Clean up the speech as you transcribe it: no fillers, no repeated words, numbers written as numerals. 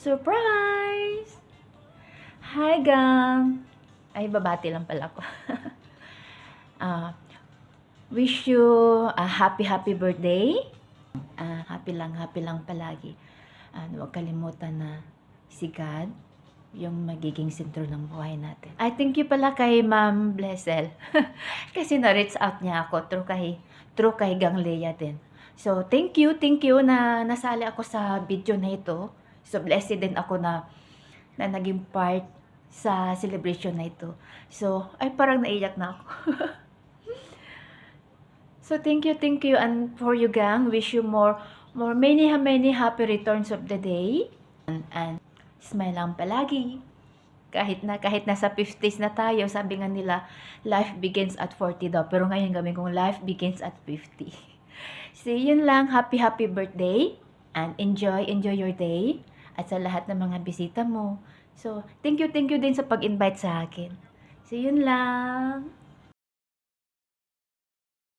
Surprise! Hi, gang! Ay, babati lang pala ako. Ah, wish you a happy birthday. Happy lang palagi. Huwag kalimutan na si God, yung magiging sentro ng buhay natin. I thank you pala kay Ma'am Blessel. Kasi na-reach out niya ako through kay Gang Leia din. So, thank you na nasali ako sa video na ito. So, blessed din ako na naging part sa celebration na ito. So, ay parang naiyak na ako. So, thank you, and for you, gang, wish you many happy returns of the day. And smile lang palagi. Kahit nasa 50s na tayo, sabi nga nila, life begins at 40 daw. Pero ngayon gawin kong life begins at 50. So, yun lang. Happy birthday. And enjoy your day. At sa lahat ng mga bisita mo. So, thank you din sa pag-invite sa akin. So, yun lang.